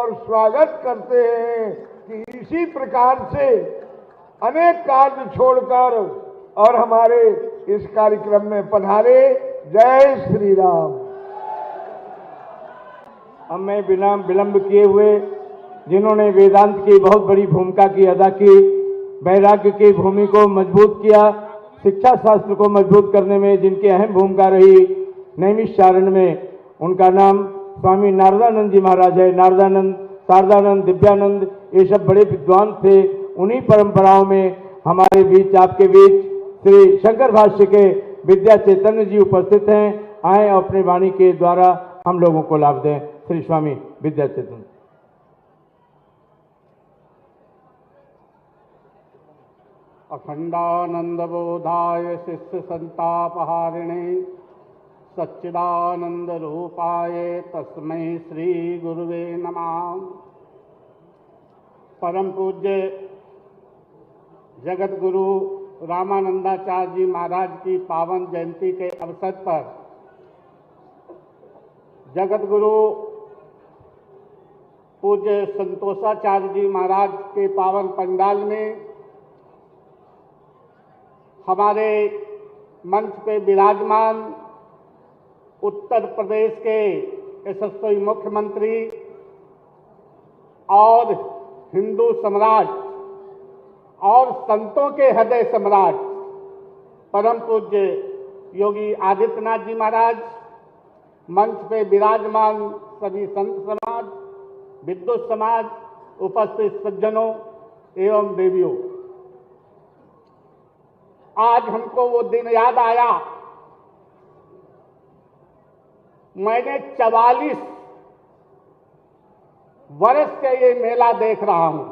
और स्वागत करते हैं कि इसी प्रकार से अनेक कार्य छोड़कर और हमारे इस कार्यक्रम में पधारे। जय श्री राम। अब मैं बिना विलंब किए हुए जिन्होंने वेदांत की बहुत बड़ी भूमिका की अदा की, वैराग्य की भूमि को मजबूत किया, शिक्षा शास्त्र को मजबूत करने में जिनकी अहम भूमिका रही नैमिषारण्य में, उनका नाम स्वामी नारदानंद जी महाराज है। नारदानंद, शारदानंद, दिव्यानंद, ये सब बड़े विद्वान थे। उन्हीं परंपराओं में हमारे बीच, आपके बीच श्री शंकर भाष्य के विद्या चैतन्य जी उपस्थित हैं। आए अपनी वाणी के द्वारा हम लोगों को लाभ दें। श्री स्वामी विद्या चैतन्य। अखंडानंद बोधाय शिष्य संतापहारिणे सच्चिदानंद रूपाय तस्मै श्री गुरुवे नमः। परम पूज्य जगत गुरु रामानंदाचार्य जी महाराज की पावन जयंती के अवसर पर जगत गुरु पूज्य संतोषाचार्य जी महाराज के पावन पंडाल में हमारे मंच पे विराजमान उत्तर प्रदेश के यशस्वी मुख्यमंत्री और हिंदू सम्राट और संतों के हृदय सम्राट परम पूज्य योगी आदित्यनाथ जी महाराज, मंच पे विराजमान सभी संत समाज, विद्वत समाज, उपस्थित सज्जनों एवं देवियों, आज हमको वो दिन याद आया। मैंने 44 वर्ष से ये मेला देख रहा हूं।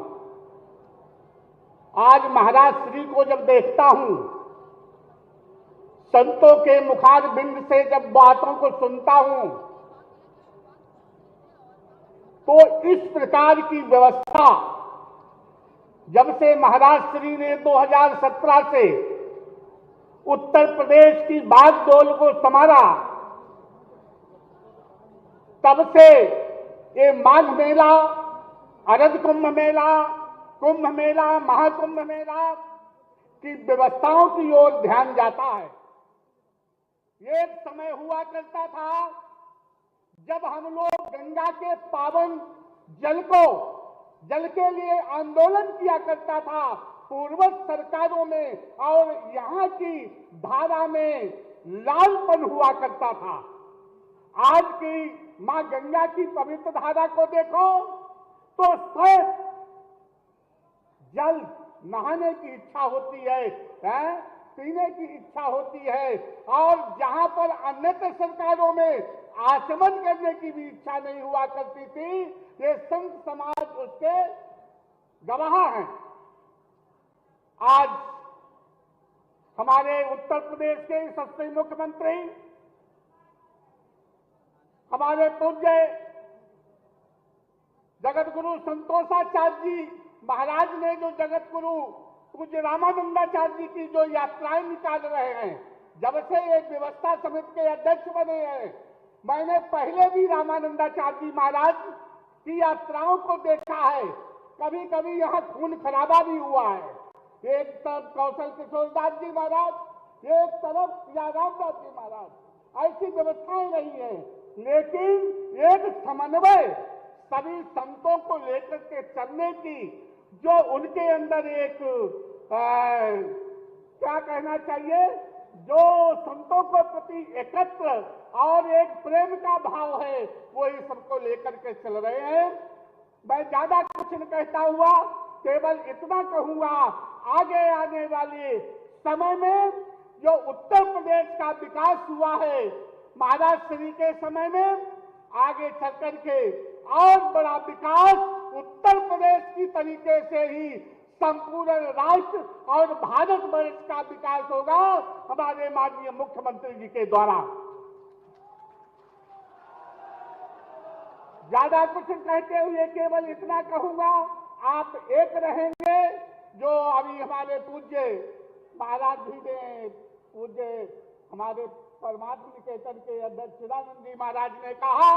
आज महाराज श्री को जब देखता हूं, संतों के मुखार बिंद से जब बातों को सुनता हूं, तो इस प्रकार की व्यवस्था जब से महाराज श्री ने 2017 से उत्तर प्रदेश की बागडोर को संभाला, तब से ये माघ मेला, अरद कुंभ मेला, कुंभ मेला, महाकुंभ मेला की व्यवस्थाओं की ओर ध्यान जाता है। एक समय हुआ करता था जब हम लोग गंगा के पावन जल के लिए आंदोलन किया करता था पूर्वज सरकारों में, और यहाँ की धारा में लालपन हुआ करता था। आज की मां गंगा की पवित्र धारा को देखो तो सिर्फ जल नहाने की इच्छा होती है, पीने की इच्छा होती है, और जहां पर अन्यत्र सरकारों में आचमन करने की भी इच्छा नहीं हुआ करती थी, ये संत समाज उसके गवाह हैं। आज हमारे उत्तर प्रदेश के यशस्वी मुख्यमंत्री हमारे पूज्य जगत गुरु संतोषाचार्य जी महाराज ने जो जगत गुरु पूज्य रामानंदाचार्य जी की जो यात्राएं निकाल रहे हैं, जब से एक व्यवस्था समिति के अध्यक्ष बने हैं, मैंने पहले भी रामानंदाचार्य जी महाराज की यात्राओं को देखा है। कभी कभी यहाँ खून खराबा भी हुआ है। एक तरफ कौशल किशोर दास जी महाराज, एक तरफ रामदास जी महाराज, ऐसी व्यवस्थाएं रही है। लेकिन एक समन्वय सभी संतों को लेकर के चलने की जो उनके अंदर एक क्या कहना चाहिए, जो संतों को प्रति एकत्र और एक प्रेम का भाव है, वो इस सबको लेकर के चल रहे हैं। मैं ज्यादा कुछ न कहता हुआ केवल इतना कहूंगा, आगे आने वाले समय में जो उत्तर प्रदेश का विकास हुआ है महाराज श्री के समय में, आगे चल करके और बड़ा विकास उत्तर प्रदेश की तरीके से ही संपूर्ण राष्ट्र और भारत वर्ष का विकास होगा हमारे माननीय मुख्यमंत्री जी के द्वारा। ज्यादा कुछ कहते हुए केवल इतना कहूंगा, आप एक रहेंगे। जो अभी हमारे पूज्य महाराज जी ने, पूज्य हमारे परमात्मा निकेतन के अध्यक्ष चिदानंद जी महाराज ने कहा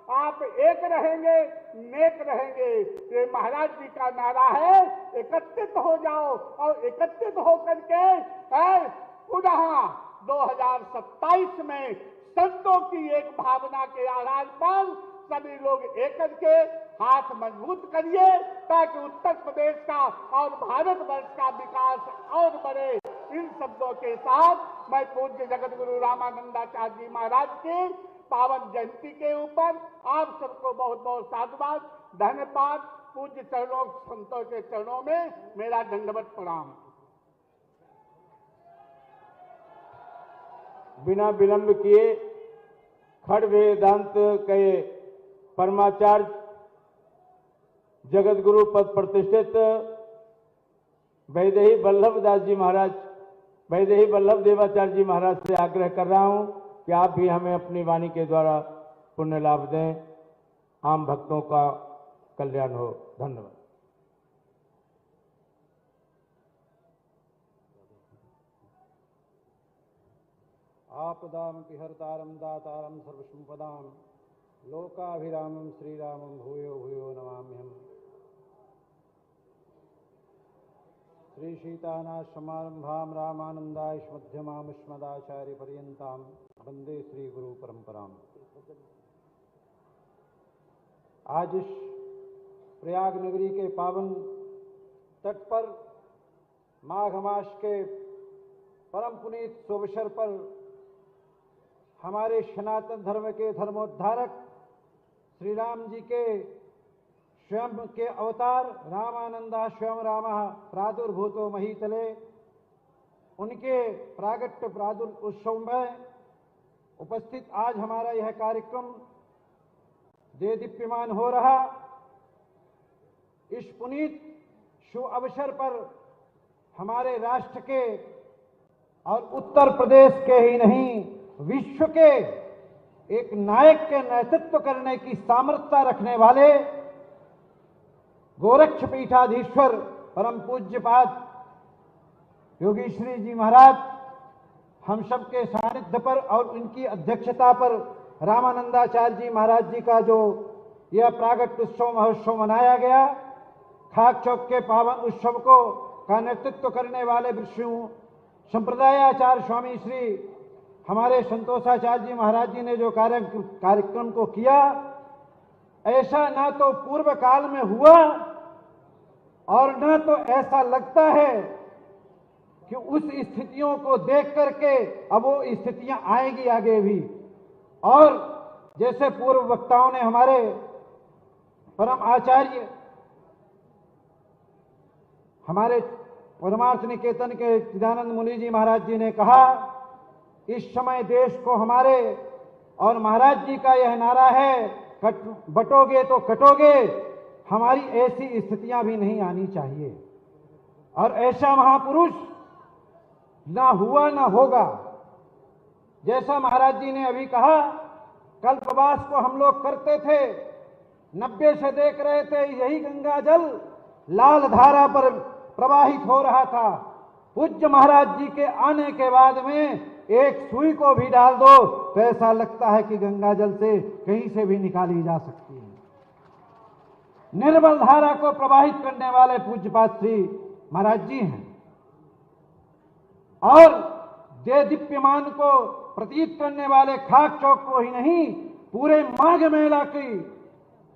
आप एक रहेंगे, नेक रहेंगे। ये महाराज जी का नारा है, एकत्रित हो जाओ और एकत्रित होकर के पुनः 2027 में संतों की एक भावना के आधार पर सभी लोग एक करके हाथ मजबूत करिए, ताकि उत्तर प्रदेश का और भारतवर्ष का विकास और बढ़े। इन शब्दों के साथ मैं पूज्य जगत गुरु रामानंदाचार्य जी महाराज की पावन जयंती के ऊपर आप सबको बहुत बहुत साधुवाद, धन्यवाद। पूज्य चरणों, संतों के चरणों में मेरा दंडवत प्रणाम। बिना विलंब किए खड़ वेदांत के परमाचार्य जगत गुरु पद प्रतिष्ठित वैदेही वल्लभ दास जी महाराज, वैदेही वल्लभ देवाचार्य जी महाराज से आग्रह कर रहा हूं कि आप भी हमें अपनी वाणी के द्वारा पुण्य लाभ दें, आम भक्तों का कल्याण हो। धन्यवाद। आपदां पिहर्तारं दातारं सर्वसंपदां लोकाभिरामं श्रीरामं भूयो भूयो नमाम्यहम्। श्री सीतानाथसमारंभां रामानन्दाश्मध्यमामस्मदाचार्यपर्यन्तां वन्दे श्री गुरु परंपरां। आज इस प्रयाग नगरी के पावन तट पर माघ मास के परम पुनीत शुभअवसर पर हमारे सनातन धर्म के धर्मोद्धारक श्री राम जी के स्वयं के अवतार रामानंदा स्वयं रामः प्रादुर्भूतो महीतले, उनके प्रागट्य उत्सव में उपस्थित आज हमारा यह कार्यक्रम देदीप्यमान हो रहा। इस पुनीत शुभ अवसर पर हमारे राष्ट्र के और उत्तर प्रदेश के ही नहीं विश्व के एक नायक के नेतृत्व करने की सामर्थ्य रखने वाले गोरक्ष पीठाधीश्वर परम पूज्यपाद योगीश्वरी जी महाराज हम सबके सानिध्य पर और उनकी अध्यक्षता पर रामानंदाचार्य जी महाराज जी का जो यह प्रागट्य उत्सव महोत्सव मनाया गया, खाक चौक के पावन उत्सव को का नेतृत्व करने वाले विष्णु संप्रदायाचार्य स्वामी श्री हमारे संतोषाचार्य जी महाराज जी ने जो कार्यक्रम को किया, ऐसा ना तो पूर्व काल में हुआ और न तो ऐसा लगता है कि उस स्थितियों को देख करके अब वो स्थितियां आएगी आगे भी। और जैसे पूर्व वक्ताओं ने हमारे परम आचार्य हमारे परमार्थ निकेतन के चिदानंद मुनि जी महाराज जी ने कहा, इस समय देश को हमारे और महाराज जी का यह नारा है, बटोगे तो कटोगे, हमारी ऐसी स्थितियां भी नहीं आनी चाहिए। और ऐसा महापुरुष ना हुआ ना होगा। जैसा महाराज जी ने अभी कहा, कल्पवास को हम लोग करते थे, 90 से देख रहे थे यही गंगा जल लाल धारा पर प्रवाहित हो रहा था। पूज्य महाराज जी के आने के बाद में एक सुई को भी डाल दो तो ऐसा लगता है कि गंगा जल से कहीं से भी निकाली जा सकती है। निर्मल धारा को प्रवाहित करने वाले पूज्यपाद श्री महाराज जी हैं और देदीप्यमान को प्रतीत करने वाले खाक चौक को ही नहीं, पूरे माघ मेला की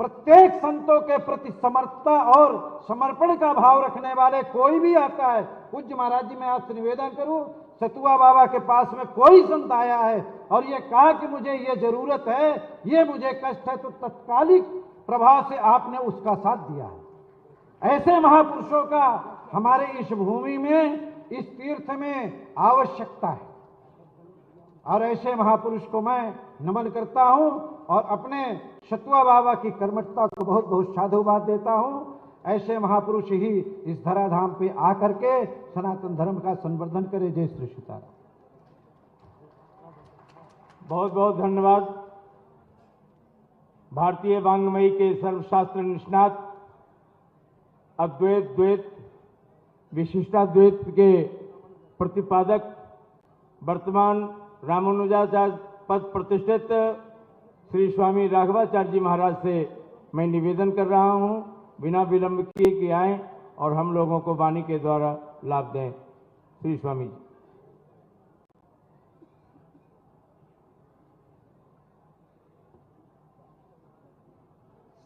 प्रत्येक संतों के प्रति समर्थता और समर्पण का भाव रखने वाले कोई भी आता है। पूज्य महाराज जी मैं आपसे निवेदन करूं, सतुआ बाबा के पास में कोई संत आया है और ये कहा कि मुझे ये जरूरत है, ये मुझे कष्ट है, तो तत्कालिक प्रभाव से आपने उसका साथ दिया है। ऐसे महापुरुषों का हमारे इस भूमि में, इस तीर्थ में आवश्यकता है और ऐसे महापुरुष को मैं नमन करता हूं और अपने सतुआ बाबा की कर्मठता को बहुत बहुत साधुवाद देता हूं। ऐसे महापुरुष ही इस धराधाम पे आकर के सनातन धर्म का संवर्धन करे। जय श्री सीताराम। बहुत बहुत धन्यवाद। भारतीय वांग्मयी के सर्वशास्त्र निष्णात, अद्वैत द्वैत विशिष्टाद्वैत के प्रतिपादक, वर्तमान रामानुजाचार्य पद प्रतिष्ठित श्री स्वामी राघवाचार्य जी महाराज से मैं निवेदन कर रहा हूं, बिना विलंब किए कि आएं और हम लोगों को वाणी के द्वारा लाभ दें। श्री स्वामी जी।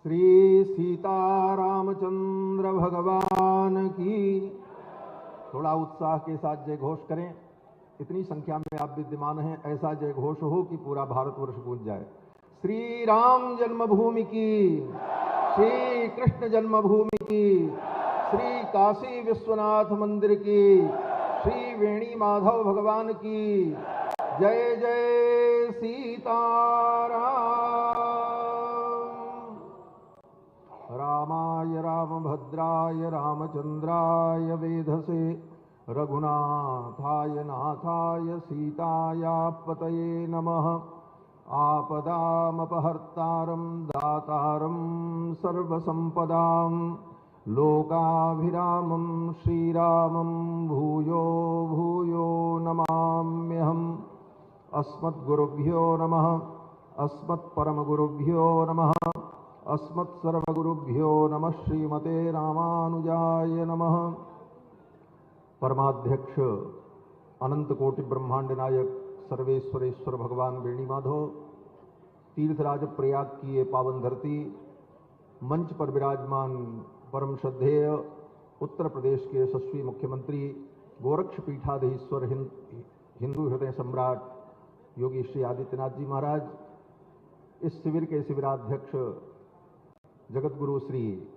श्री सीतारामचंद्र भगवान की। थोड़ा उत्साह के साथ जय घोष करें। इतनी संख्या में आप विद्यमान हैं, ऐसा जय घोष हो कि पूरा भारतवर्ष गूंज जाए। श्री राम जन्मभूमि की, श्री कृष्ण जन्मभूमि की, श्री काशी विश्वनाथ मंदिर की, श्री वेणी माधव भगवान की जय। जय सीताराम। रामाय रामभद्राय रामचंद्राय वेधसे रघुनाथाय नाथाय सीतायापतये नमः। आपदामपहर्तारं दातारं सर्वसंपदां लोकाभिरामं श्रीरामं भूयो भूयो नमाम्यहम्। अस्मद्गुरुभ्यो नमः। अस्मत्परमगुरुभ्यो नमः। अस्मत्सर्वगुरुभ्यो नमः। श्रीमते रामानुजाय नमः। परमाध्यक्ष अनंत कोटि ब्रह्मांड नायक सर्वेश्वरेश्वर भगवान वेणी माधव तीर्थराज प्रयाग की ये पावन धरती, मंच पर विराजमान परम श्रद्धेय उत्तर प्रदेश के यशस्वी मुख्यमंत्री गोरक्ष पीठाधीश्वर हिंदू हृदय सम्राट योगी श्री आदित्यनाथ जी महाराज, इस शिविर के शिविराध्यक्ष जगत गुरु श्री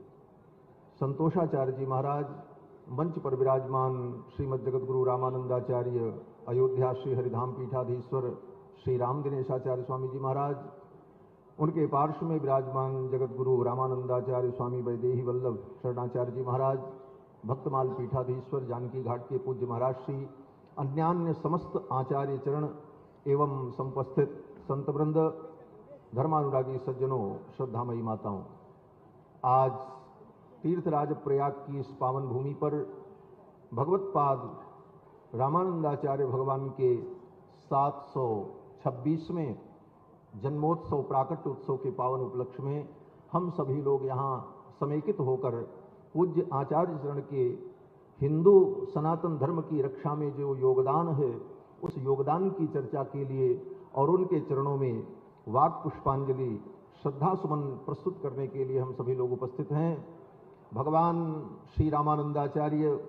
संतोषाचार्य जी महाराज, मंच पर विराजमान श्रीमद जगत गुरु रामानंदाचार्य अयोध्या श्री हरिधाम पीठाधीश्वर श्री राम दिनेशाचार्य स्वामी जी महाराज, उनके पार्श्व में विराजमान जगत गुरु रामानंदाचार्य स्वामी वैदेही वल्लभ शरणाचार्य जी महाराज, भक्तमाल पीठाधीश्वर जानकी घाट के पूज्य महाराज श्री, अन्यान्य समस्त आचार्य चरण एवं समुपस्थित संतवृंद, धर्मानुरागी सज्जनों, श्रद्धामयी माताओं, आज तीर्थराज प्रयाग की इस पावन भूमि पर भगवत्पाद रामानंदाचार्य भगवान के 726वें जन्मोत्सव प्राकट्य उत्सव के पावन उपलक्ष्य में हम सभी लोग यहाँ समेकित होकर पूज्य आचार्य चरण के हिंदू सनातन धर्म की रक्षा में जो योगदान है, उस योगदान की चर्चा के लिए और उनके चरणों में वाक पुष्पांजलि श्रद्धा सुमन प्रस्तुत करने के लिए हम सभी लोग उपस्थित हैं। भगवान श्री रामानंदाचार्य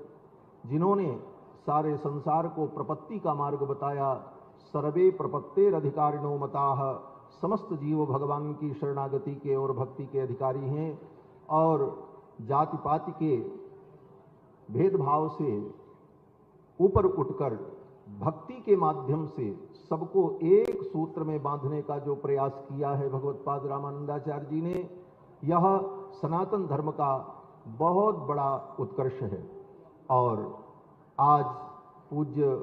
जिन्होंने सारे संसार को प्रपत्ति का मार्ग बताया, सर्वे प्रपत्तेरधिकारिणो मताः, समस्त जीव भगवान की शरणागति के और भक्ति के अधिकारी हैं और जाति पाति के भेदभाव से ऊपर उठकर भक्ति के माध्यम से सबको एक सूत्र में बांधने का जो प्रयास किया है भगवत्पाद रामानंदाचार्य जी ने, यह सनातन धर्म का बहुत बड़ा उत्कर्ष है। और आज पूज्य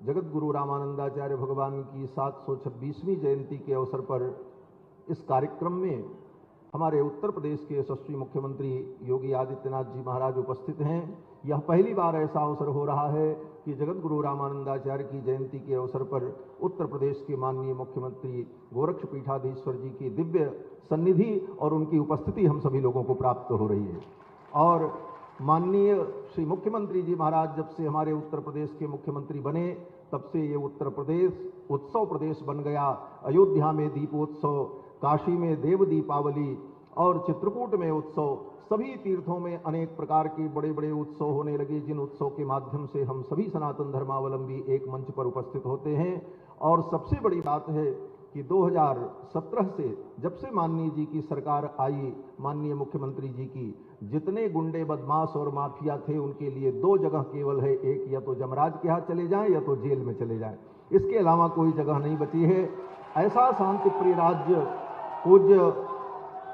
जगत गुरु रामानंदाचार्य भगवान की 726वीं जयंती के अवसर पर इस कार्यक्रम में हमारे उत्तर प्रदेश के यशस्वी मुख्यमंत्री योगी आदित्यनाथ जी महाराज उपस्थित हैं। यह पहली बार ऐसा अवसर हो रहा है कि जगत गुरु रामानंदाचार्य की जयंती के अवसर पर उत्तर प्रदेश के माननीय मुख्यमंत्री गोरक्ष पीठाधीश्वर जी की दिव्य सन्निधि और उनकी उपस्थिति हम सभी लोगों को प्राप्त हो रही है। और माननीय श्री मुख्यमंत्री जी महाराज जब से हमारे उत्तर प्रदेश के मुख्यमंत्री बने, तब से ये उत्तर प्रदेश उत्सव प्रदेश बन गया। अयोध्या में दीपोत्सव, काशी में देव दीपावली और चित्रकूट में उत्सव, सभी तीर्थों में अनेक प्रकार के बड़े बड़े उत्सव होने लगे, जिन उत्सव के माध्यम से हम सभी सनातन धर्मावलंबी एक मंच पर उपस्थित होते हैं। और सबसे बड़ी बात है कि 2017 से जब से माननीय जी की सरकार आई, माननीय मुख्यमंत्री जी की, जितने गुंडे बदमाश और माफिया थे उनके लिए दो जगह केवल है, एक या तो जमराज के हाथ चले जाएं या तो जेल में चले जाएं, इसके अलावा कोई जगह नहीं बची है। ऐसा शांति प्रिय राज्य पूज्य,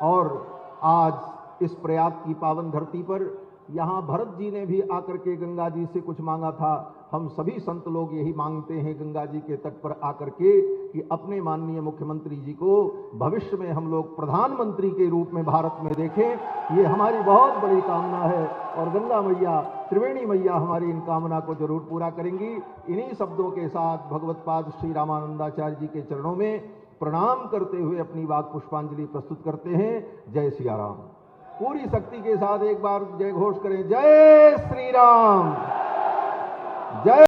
और आज इस प्रयाग की पावन धरती पर यहाँ भरत जी ने भी आकर के गंगा जी से कुछ मांगा था। हम सभी संत लोग यही मांगते हैं गंगा जी के तट पर आकर के कि अपने माननीय मुख्यमंत्री जी को भविष्य में हम लोग प्रधानमंत्री के रूप में भारत में देखें। ये हमारी बहुत बड़ी कामना है और गंगा मैया, त्रिवेणी मैया हमारी इन कामना को जरूर पूरा करेंगी। इन्हीं शब्दों के साथ भगवत्पाद श्री रामानंदाचार्य जी के चरणों में प्रणाम करते हुए अपनी वाक पुष्पांजलि प्रस्तुत करते हैं। जय सिया राम। पूरी शक्ति के साथ एक बार जय घोष करें, जय श्री राम, जय